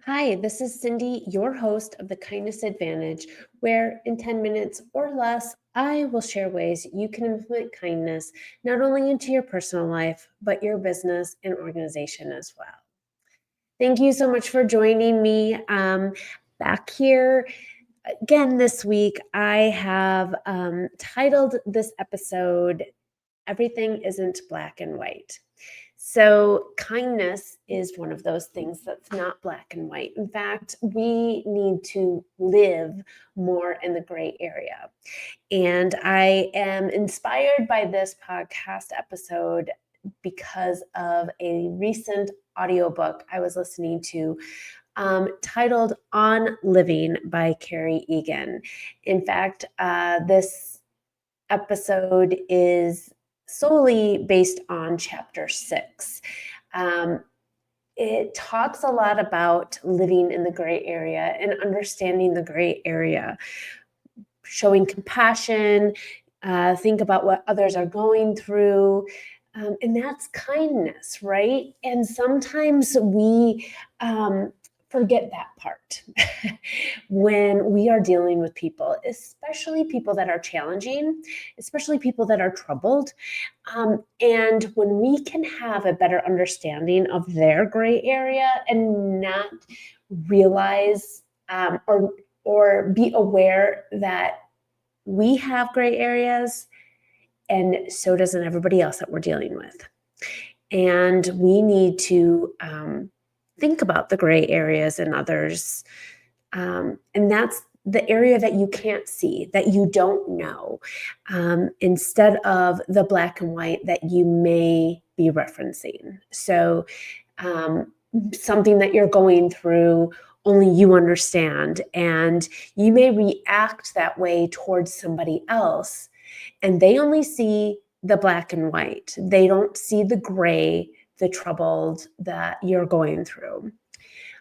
Hi, this is Cindy, your host of the Kindness Advantage, where in 10 minutes or less, I will share ways you can implement kindness not only into your personal life, but your business and organization as well. Thank you so much for joining me back here again this week. I have titled this episode, Everything Isn't Black and White. So, kindness is one of those things that's not black and white. In fact, we need to live more in the gray area. And I am inspired by this podcast episode because of a recent audiobook I was listening to titled On Living by Carrie Egan. In fact, this episode is solely based on chapter 6. It talks a lot about living in the gray area and understanding the gray area, showing compassion, think about what others are going through. And that's kindness, right? And sometimes we forget that part when we are dealing with people, especially people that are challenging, especially people that are troubled. And when we can have a better understanding of their gray area and not realize or be aware that we have gray areas and so doesn't everybody else that we're dealing with. And we need to think about the gray areas in others. And that's the area that you can't see, that you don't know, instead of the black and white that you may be referencing. So something that you're going through, only you understand, and you may react that way towards somebody else, and they only see the black and white. They don't see the gray, the troubled that you're going through.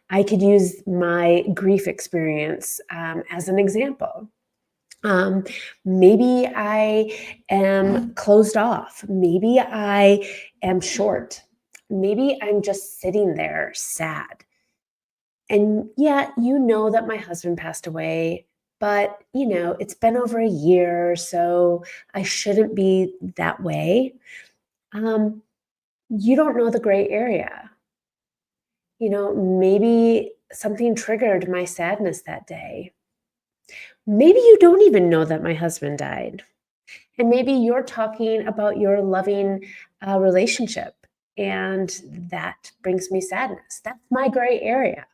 I could use my grief experience as an example. Maybe I am closed off. Maybe I am short. Maybe I'm just sitting there sad. And yeah, you know that my husband passed away, but it's been over a year, so I shouldn't be that way. Um, you don't know the gray area. Maybe something triggered my sadness that day. Maybe you don't even know that my husband died. And maybe you're talking about your loving relationship, and that brings me sadness. That's my gray area.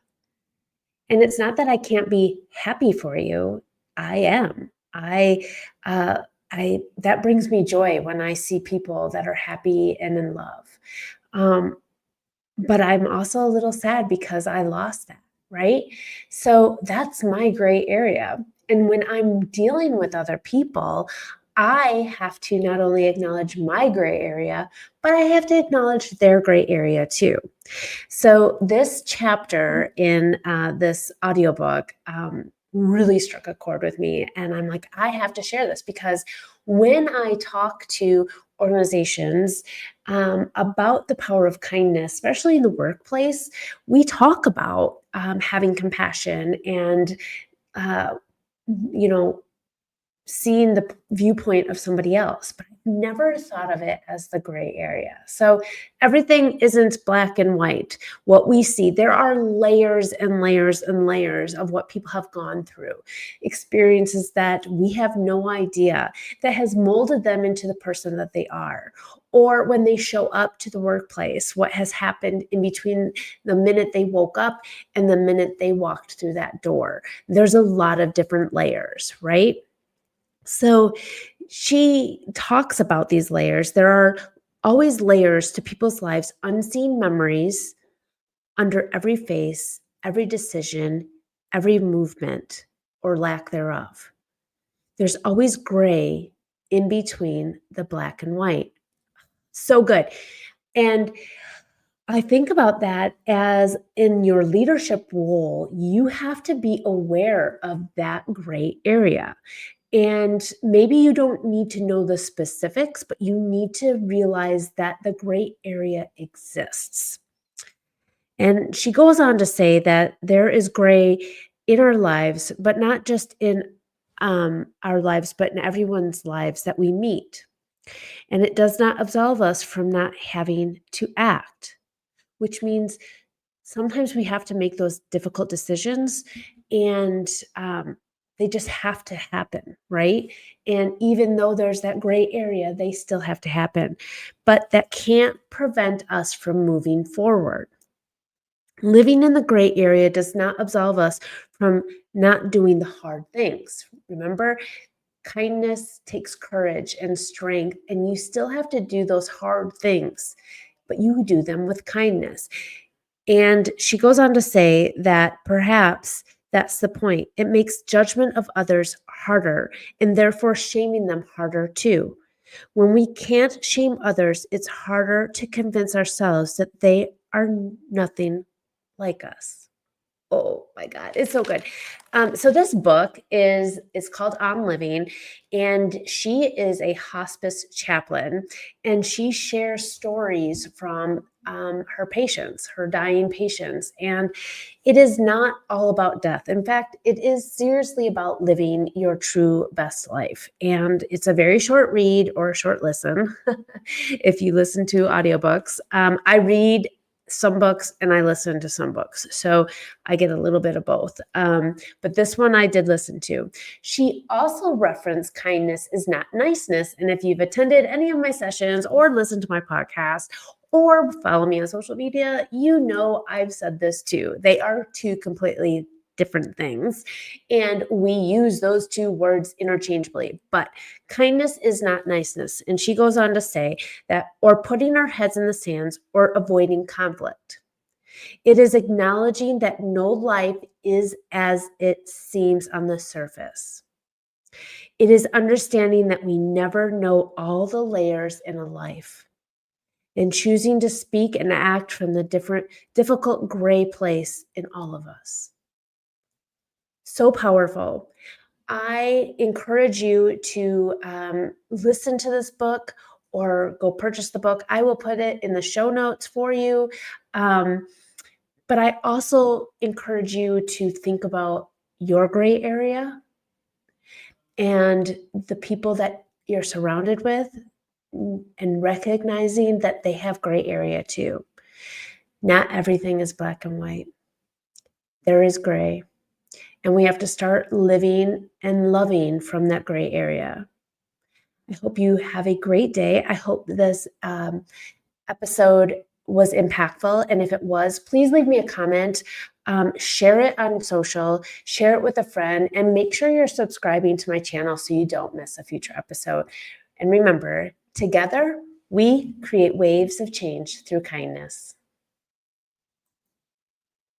And it's not that I can't be happy for you. I am. Uh, that brings me joy when I see people that are happy and in love. But I'm also a little sad because I lost that, right? So that's my gray area. And when I'm dealing with other people, I have to not only acknowledge my gray area, but I have to acknowledge their gray area too. So this chapter in this audiobook really struck a chord with me. And I'm like, I have to share this because when I talk to organizations about the power of kindness, especially in the workplace, we talk about having compassion and, uh, you know, seeing the viewpoint of somebody else, but I've never thought of it as the gray area. So everything isn't black and white. What we see, there are layers and layers and layers of what people have gone through, experiences that we have no idea that has molded them into the person that they are. Or when they show up to the workplace, what has happened in between the minute they woke up and the minute they walked through that door. There's a lot of different layers, right? So she talks about these layers. There are always layers to people's lives, unseen memories under every face, every decision, every movement, or lack thereof. There's always gray in between the black and white. So good. And I think about that as in your leadership role, you have to be aware of that gray area. And maybe you don't need to know the specifics, but you need to realize that the gray area exists. And she goes on to say that there is gray in our lives, but not just in our lives, but in everyone's lives that we meet. And it does not absolve us from not having to act, which means sometimes we have to make those difficult decisions and they just have to happen, right? And even though there's that gray area, they still have to happen. But that can't prevent us from moving forward. Living in the gray area does not absolve us from not doing the hard things. Remember, kindness takes courage and strength, and you still have to do those hard things, but you do them with kindness. And she goes on to say that perhaps that's the point. It makes judgment of others harder and therefore shaming them harder too. When we can't shame others, it's harder to convince ourselves that they are nothing like us. Oh my God, it's so good. So this book is called On Living, and she is a hospice chaplain, and she shares stories from her patients, her dying patients, and it is not all about death. In fact, it is seriously about living your true best life. And it's a very short read or a short listen if you listen to audiobooks. I read some books and I listen to some books. So I get a little bit of both. But this one I did listen to. She also referenced kindness is not niceness. And if you've attended any of my sessions or listened to my podcast or follow me on social media, you know I've said this too. They are two completely different things. And we use those two words interchangeably. But kindness is not niceness. And she goes on to say that, or putting our heads in the sands or avoiding conflict. It is acknowledging that no life is as it seems on the surface. It is understanding that we never know all the layers in a life and choosing to speak and act from the difficult gray place in all of us. So powerful. I encourage you to listen to this book or go purchase the book. I will put it in the show notes for you. Um, But I also encourage you to think about your gray area and the people that you're surrounded with and recognizing that they have gray area too. Not everything is black and white. There is gray, and we have to start living and loving from that gray area. I hope you have a great day. I hope this episode was impactful. And if it was, please leave me a comment, share it on social, share it with a friend, and make sure you're subscribing to my channel so you don't miss a future episode. And remember, together, we create waves of change through kindness.